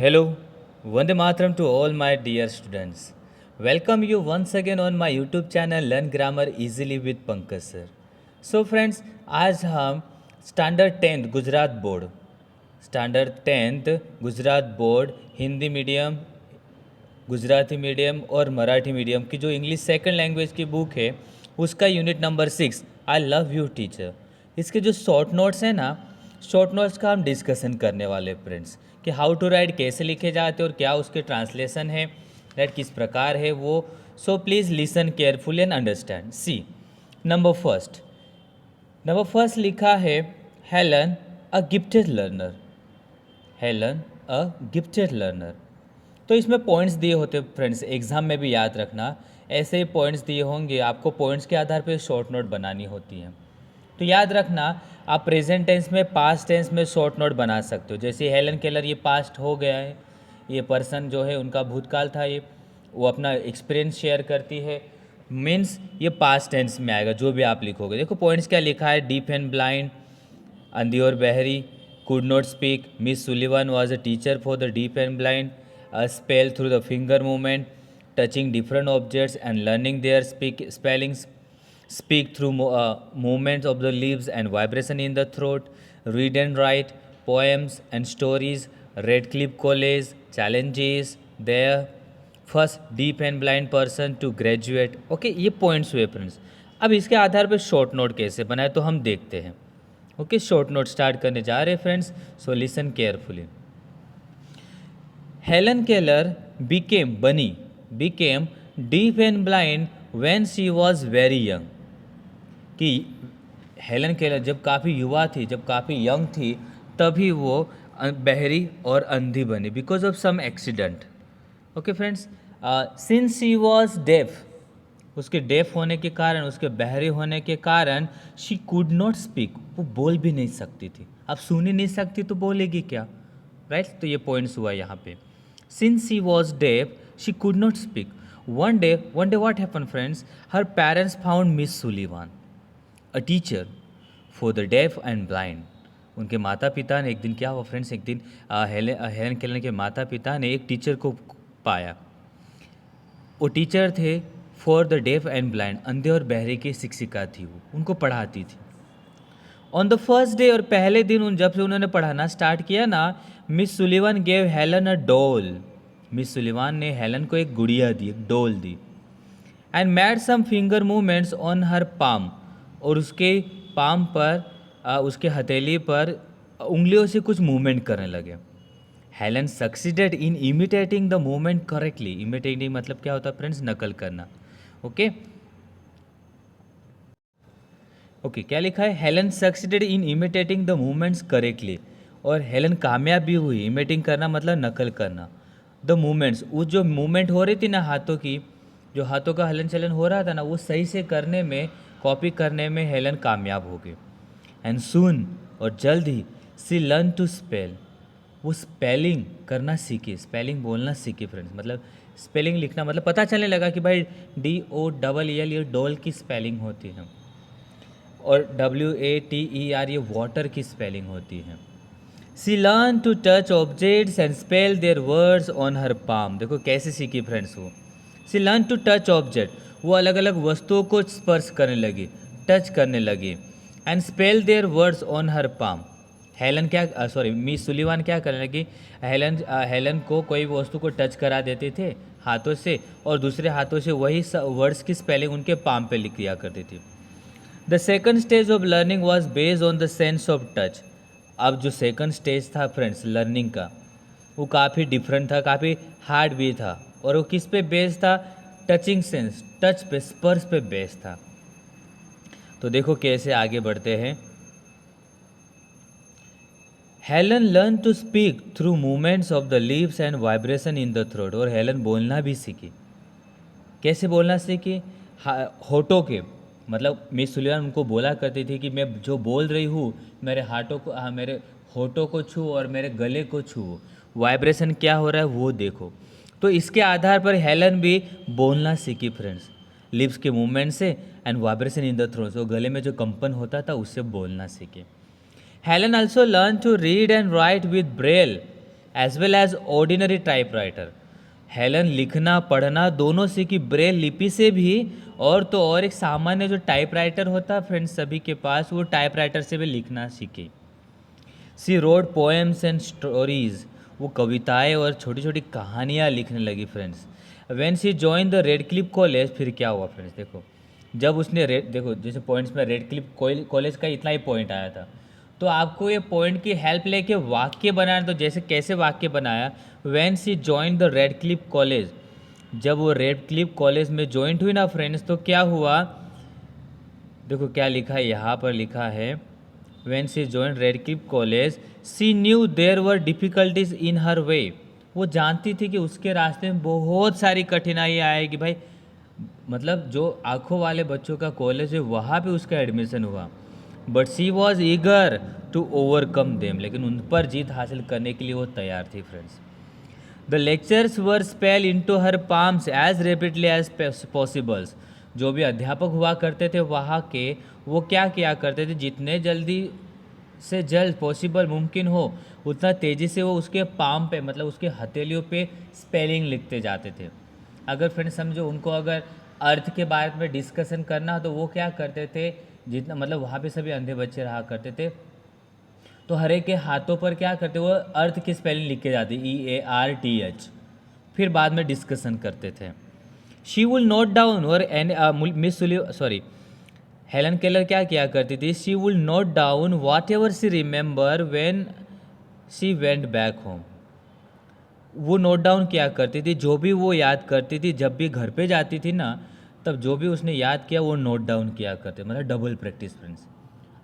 Hello, Vande Mataram to all my dear students. Welcome you once again on my YouTube channel Learn Grammar Easily with Pankaj sir. So friends, आज हम standard 10th Gujarat board Hindi medium, Gujarati medium और Marathi medium की जो English second language की book है उसका unit number 6 I love you teacher, इसके जो शॉर्ट नोट्स हैं ना, शॉर्ट नोट्स का हम डिस्कशन करने वाले हैं फ्रेंड्स कि हाउ टू राइट कैसे लिखे जाते हैं और क्या उसके ट्रांसलेशन है, राइट किस प्रकार है वो. So please listen carefully and understand. See number first लिखा है Helen a gifted learner. Helen a gifted learner. तो इसमें पॉइंट्स दिए होते फ्रेंड्स, एग्जाम में भी याद रखना, ऐसे ही पॉइंट्स दिए होंगे, आपको पॉइंट्स के आधार पर शॉर्ट नोट बनानी होती है. तो याद रखना, आप प्रेजेंट टेंस में पास्ट टेंस में शॉर्ट नोट बना सकते हो. जैसे हेलन केलर, ये पास्ट हो गया है, ये पर्सन जो है उनका भूतकाल था, ये वो अपना एक्सपीरियंस शेयर करती है, मीन्स ये पास्ट टेंस में आएगा जो भी आप लिखोगे. देखो पॉइंट्स क्या लिखा है, डीफ एंड ब्लाइंड, अंधी और बहरी, could not speak, Miss Sullivan was a teacher for the deaf and blind, a spell through the finger movement, touching different objects and learning their spellings, speak through movements of the lips and vibration in the throat, read and write, poems and stories, Red Cliff College, challenges there, first deaf and blind person to graduate. Okay, ये points हुए friends. अब इसके आधार पर short note कैसे बनाए तो हम देखते हैं. ओके, शॉर्ट नोट स्टार्ट करने जा रहे हैं friends, so listen carefully. Helen Keller became deaf and blind when she was very young. कि हेलन केलर जब काफ़ी युवा थी, जब काफ़ी यंग थी, तभी वो बहरी और अंधी बनी because of some accident. Okay friends, since she was deaf, उसके डेफ होने के कारण, उसके बहरे होने के कारण, शी कुड नॉट स्पीक, वो बोल भी नहीं सकती थी. अब सुन ही नहीं सकती तो बोलेगी क्या, राइट तो ये पॉइंट्स हुआ यहाँ पे. Since she was deaf she could not speak. One day what happen friends, her parents found Miss Sullivan a teacher for the deaf and blind. उनके माता पिता ने एक दिन, क्या हुआ फ्रेंड्स, एक दिन हेलन केलर के माता पिता ने एक टीचर को पाया. वो टीचर थे for the deaf and blind, अंधे और बहरे की शिक्षिका थी, वो उनको पढ़ाती थी. ऑन द फर्स्ट डे, और पहले दिन जब से उन्होंने पढ़ाना स्टार्ट किया ना, Miss Sullivan gave Helen a doll. Miss Sullivan ने हेलन को एक गुड़िया दी, एक डॉल दी. And made some finger movements on her palm, और उसके पाम पर, उसके हथेली पर उंगलियों से कुछ मूवमेंट करने लगे. Helen succeeded in imitating the movement correctly. Imitating मतलब क्या होता है फ्रेंड्स, नकल करना. ओके ओके, क्या लिखा है, Helen succeeded in imitating the movements correctly. और हेलन कामयाब भी हुई, इमिटेटिंग करना मतलब नकल करना. द मूवमेंट्स, वो जो मूवमेंट हो रही थी ना हाथों की, जो हाथों का हलन चलन हो रहा था ना, वो सही से करने में, कॉपी करने में हेलन कामयाब हो गई. एंड सून, और जल्द ही, सी लर्न टू स्पेल, वो स्पेलिंग करना सीखी, स्पेलिंग बोलना सीखी फ्रेंड्स. मतलब स्पेलिंग लिखना, मतलब पता चलने लगा कि भाई DOLL ये डॉल की स्पेलिंग होती है, और WATER ये वाटर की स्पेलिंग होती है. She learn to touch objects and spell their words on her palm. देखो कैसे सीखी फ्रेंड्स वो. She learn to touch object, वो अलग अलग वस्तुओं को स्पर्श करने लगी, टच करने लगी. And spell their words on her palm. Helen क्या, सॉरी मिस सुलिवान क्या करने लगी, हेलन को कोई भी वस्तु को टच करा देते थे हाथों से, और दूसरे हाथों से वही वर्ड्स की स्पेलिंग उनके पाम पे लिख दिया करती थी. The second stage of learning was based on the sense of touch. अब जो सेकंड स्टेज था फ्रेंड्स लर्निंग का, वो काफ़ी डिफरेंट था, काफ़ी हार्ड भी था, और वो किस पे बेस्ड था, टचिंग सेंस, टच पे, स्पर्श पे बेस्ड था. तो देखो कैसे आगे बढ़ते हैं. Helen learn to speak through movements of the lips and vibration in the throat. और हेलन बोलना भी सीखी. कैसे बोलना सीखी, होठों के, मतलब मिस सुलिवान उनको बोला करती थी कि मैं जो बोल रही हूँ मेरे हाथों को, मेरे होठों को छू और मेरे गले को छू, वाइब्रेशन क्या हो रहा है वो देखो. तो इसके आधार पर हेलन भी बोलना सीखी फ्रेंड्स, लिप्स के मूवमेंट से and vibration in the throat, तो गले में जो कंपन होता था उससे बोलना सीखे. Helen also learned to read and write with braille as well as ordinary typewriter. Helen लिखना पढ़ना दोनों सीखी, ब्रेल लिपि से भी, और तो और एक सामान्य जो टाइपराइटर होता है फ्रेंड्स सभी के पास, वो टाइपराइटर से भी लिखना सीखी। She wrote poems and stories, वो कविताएं और छोटी छोटी कहानियाँ लिखने लगी friends. When she join the Radcliffe College, फिर क्या हुआ फ्रेंड्स, देखो जब उसने देखो जैसे पॉइंट्स में रेडक्लिफ कॉलेज का इतना ही पॉइंट आया था, तो आपको ये पॉइंट की हेल्प लेके वाक्य बनाना, तो जैसे कैसे वाक्य बनाया, when she join the Radcliffe College, जब वो रेडक्लिफ कॉलेज में ज्वाइंट हुई ना फ्रेंड्स, तो क्या हुआ, देखो क्या लिखा है यहाँ पर, लिखा है when she join Radcliffe college she knew there were difficulties in her way, वो जानती थी कि उसके रास्ते में बहुत सारी कठिनाई आएगी भाई, मतलब जो आँखों वाले बच्चों का कॉलेज है वहाँ पे उसका एडमिशन हुआ, but she was eager to overcome them, लेकिन उन पर जीत हासिल करने के लिए वो तैयार थी friends. The lectures were spell into her palms as rapidly as possibles, जो भी अध्यापक हुआ करते थे वहाँ के, वो क्या किया करते थे, जितने जल्दी से जल्द पॉसिबल मुमकिन हो उतना तेज़ी से वो उसके पाम पे, मतलब उसके हथेलियों पे स्पेलिंग लिखते जाते थे। अगर फ्रेंड्स समझो उनको अगर अर्थ के बारे में डिस्कशन करना हो तो वो क्या करते थे, जितना मतलब वहाँ पे सभी अंधे बच्चे रहा करते थे, तो हर एक के हाथों पर क्या करते, वो अर्थ की स्पेलिंग लिख के जाती, EARTH, फिर बाद में डिस्कशन करते थे। शी विल नोट डाउन, और हेलन केलर क्या किया करती थी, she will note down what ever she remember when she went back home, वो नोट डाउन किया करती थी, जो भी वो याद करती थी जब भी घर पे जाती थी ना, तब जो भी उसने याद किया वो नोट डाउन किया करते, मतलब डबल प्रैक्टिस फ्रेंड्स।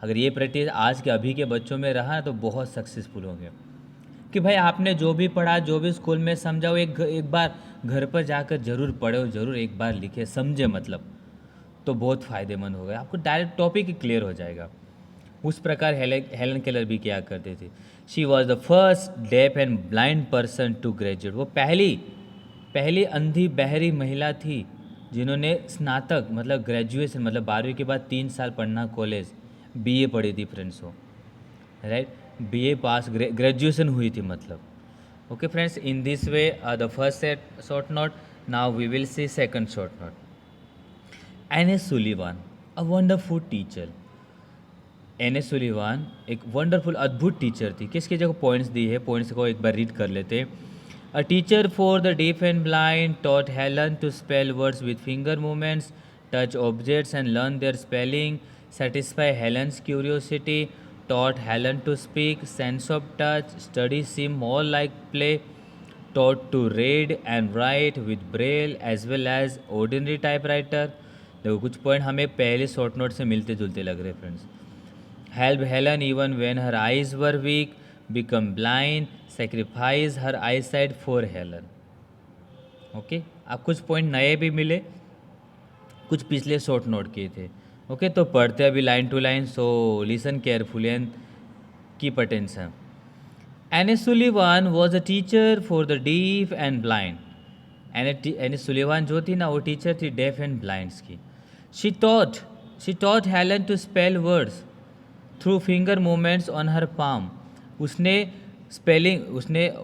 अगर ये प्रैक्टिस आज के अभी के बच्चों में रहा तो बहुत सक्सेसफुल होंगे, कि भाई आपने जो भी पढ़ा, जो भी स्कूल में समझा, वो एक बार घर पर जाकर ज़रूर पढ़े और ज़रूर एक बार लिखे, समझे, मतलब तो बहुत फ़ायदेमंद होगा, आपको डायरेक्ट टॉपिक ही क्लियर हो जाएगा। उस प्रकार हेलन केलर भी क्या करते थे। She was the first deaf and blind person to graduate, वो पहली अंधी बहरी महिला थी जिन्होंने स्नातक मतलब ग्रेजुएशन, मतलब 12वीं के बाद 3 साल पढ़ना कॉलेज, BA पढ़ी थी फ्रेंड्स वो, राइट, BA पास, ग्रेजुएशन हुई थी मतलब। Okay friends, in this way the first set short note, now we will see second short note. N S. Sullivan, a wonderful teacher. N S. Sullivan एक वंडरफुल अद्भुत teacher थी। किसकी जगह पॉइंट्स दी है, पॉइंट्स को एक बार रीड कर लेते हैं। A teacher for the deaf and blind taught Helen to spell words with finger movements, touch objects and learn their spelling, satisfy Helen's curiosity, taught Helen to speak, sense of touch, study seemed more like play, taught to read and write with braille as well as ordinary typewriter। देखो कुछ point हमें पहले short note से मिलते जुलते लग रहे friends. Help Helen even when her eyes were weak, become blind, sacrifice her eyesight for Helen. Okay, आप कुछ पॉइंट नए भी मिले, कुछ पिछले शॉर्ट नोट किए थे। ओके, तो पढ़ते अभी line to line, so listen carefully and keep attention. NS. Sullivan was a teacher for the deaf and blind. NS. Sullivan जो थी ना, वो टीचर थी डेफ एंड ब्लाइंड्स की। She taught Helen to spell words through finger movements on her palm. उसने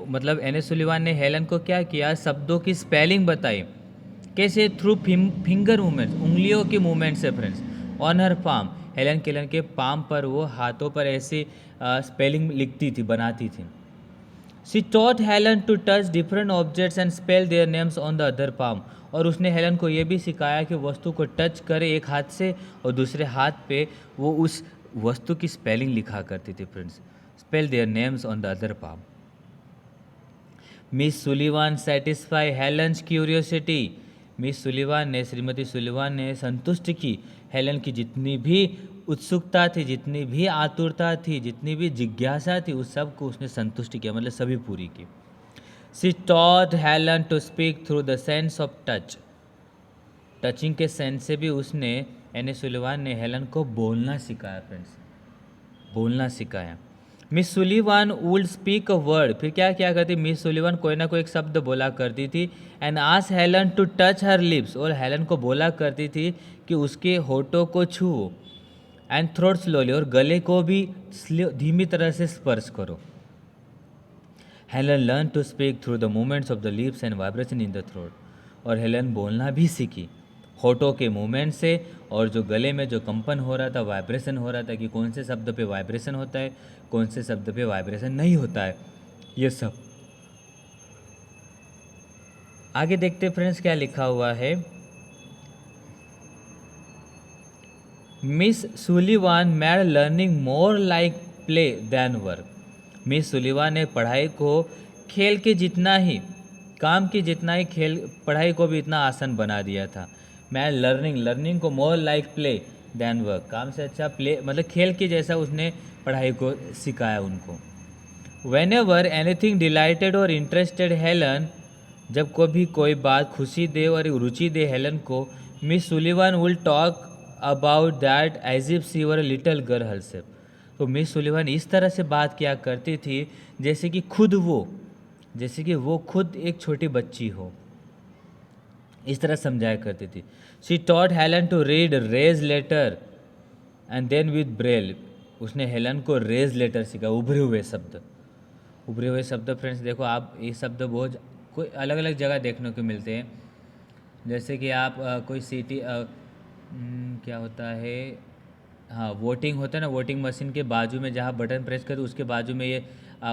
मतलब NS. Sullivan ने Helen को क्या किया, शब्दों की स्पेलिंग बताई। कैसे, थ्रू फिंगर मूवमेंट्स, उंगलियों के मूवमेंट से friends, on her palm, Helen Kellen के पाम पर, वो हाथों पर ऐसे स्पेलिंग लिखती थी, बनाती थी। She taught Helen to touch different objects and spell their names on the other palm, और उसने हेलन को ये भी सिखाया कि वस्तु को टच करे एक हाथ से और दूसरे हाथ पे वो उस वस्तु की स्पेलिंग लिखा करती थी friends, spell their names on the other palm. Miss Sullivan satisfy Helen's curiosity, Miss Sullivan ने, श्रीमती सुलिवान ने संतुष्ट की हेलन की जितनी भी उत्सुकता थी, जितनी भी आतुरता थी, जितनी भी जिज्ञासा थी, उस सब को उसने संतुष्ट किया, मतलब सभी पूरी की। She taught Helen to speak through the sense of touch, touching के सेंस से भी उसने, एन.एस. सुलिवान ने हेलन को बोलना सिखाया फ्रेंड्स, बोलना सिखाया। Miss Sullivan would speak a word, फिर क्या क्या करती मिस सुलिवान, कोई ना कोई एक शब्द बोला करती थी। And ask Helen to touch her lips, और हेलन को बोला करती थी कि उसके होठों को छुओ। एंड थ्रोट स्लोली, और गले को भी धीमी तरह से स्पर्श करो। Helen learn to speak through the movements of the lips and vibration in the throat. और हेलन बोलना भी सीखी होठों के मूवमेंट से, और जो गले में जो कंपन हो रहा था, वाइब्रेशन हो रहा था कि कौन से शब्द पे वाइब्रेशन होता है, कौन से शब्द पे वाइब्रेशन नहीं होता है, ये सब। आगे देखते फ्रेंड्स क्या लिखा हुआ है। Miss Sullivan made learning more like play than work. Miss Sullivan ने पढ़ाई को खेल के जितना ही, काम की जितना ही खेल, पढ़ाई को भी इतना आसान बना दिया था। मैड लर्निंग को more like play than work, काम से अच्छा प्ले मतलब खेल के जैसा उसने पढ़ाई को सिखाया उनको। वेन एवर एनीथिंग डिलाइटेड और इंटरेस्टेड हेलन, जब कभी कोई बात खुशी दे और रुचि दे हेलन को, Miss Sullivan will talk about that as if she were a little girl herself. तो मिस सुलिवान इस तरह से बात किया करती थी जैसे कि वो खुद एक छोटी बच्ची हो, इस तरह समझाया करती थी। She taught Helen to read raised letter and then with Braille. उसने हेलन को रेज लेटर सीखा, उभरे हुए शब्द फ्रेंड्स देखो आप, ये शब्द बहुत कोई अलग अलग जगह देखने को मिलते हैं। जैसे कि आप कोई सिटी क्या होता है, हाँ वोटिंग होता है ना, वोटिंग मशीन के बाजू में जहाँ बटन प्रेस करते उसके बाजू में ये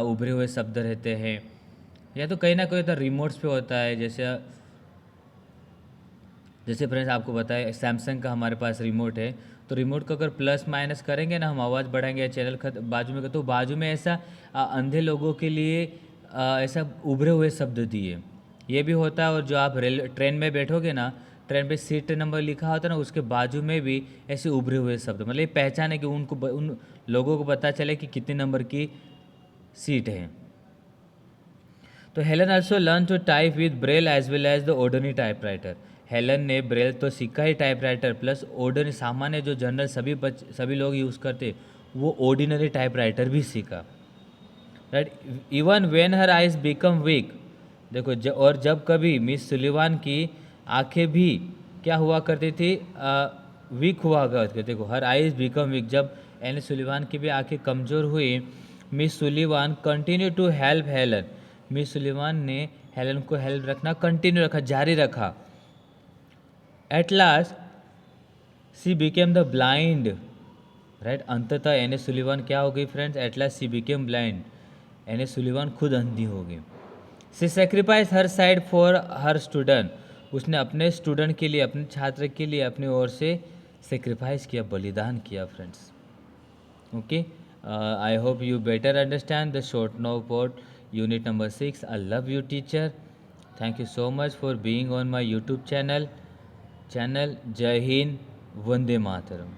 उभरे हुए शब्द रहते हैं। या तो कहीं ना कहीं तो रिमोट्स पे होता है, जैसे फ्रेंड्स आपको बताया सैमसंग का हमारे पास रिमोट है, तो रिमोट को अगर प्लस माइनस करेंगे ना, हम आवाज़ बढ़ाएंगे या चैनल बाजू में, तो बाजू में ऐसा अंधे लोगों के लिए ऐसा उभरे हुए शब्द दिए, ये भी होता है। और जो आप ट्रेन में बैठोगे ना, ट्रेन पे सीट नंबर लिखा होता है ना, उसके बाजू में भी ऐसे उभरे हुए शब्द, मतलब ये पहचान है कि उन लोगों को पता चले कि कितने नंबर की सीट है। तो Helen also learn to type with Braille as well as the ordinary typewriter. Helen ने ब्रेल तो सीखा ही, टाइपराइटर प्लस ऑर्डिनरी सामान्य जो जनरल सभी लोग यूज़ करते, वो ऑर्डिनरी टाइपराइटर भी सीखा। Right, even when her eyes become week. देखो और जब कभी मिस सुलिवान की आंखें भी क्या हुआ करती थी, वीक हुआ करती। देखो हर आइज बिकम वीक, जब एनी सुलिवान की भी आंखें कमज़ोर हुई, Miss Sullivan continue to help Helen. Miss Sullivan ने हेलन को हेल्प रखना कंटिन्यू रखा, जारी रखा। At last she became the blind. Right, अंततः एनी सुलिवान क्या हो गई friends, at last she became blind. Annie Sullivan खुद अंधी हो गई। She sacrifice her sight for her student. उसने अपने स्टूडेंट के लिए, अपने छात्र के लिए अपनी ओर से सेक्रीफाइस किया, बलिदान किया friends. Okay, I hope you better understand the short note unit number 6. I love you teacher. Thank you so much for being on my YouTube channel. Jai Hind, Vande Mataram.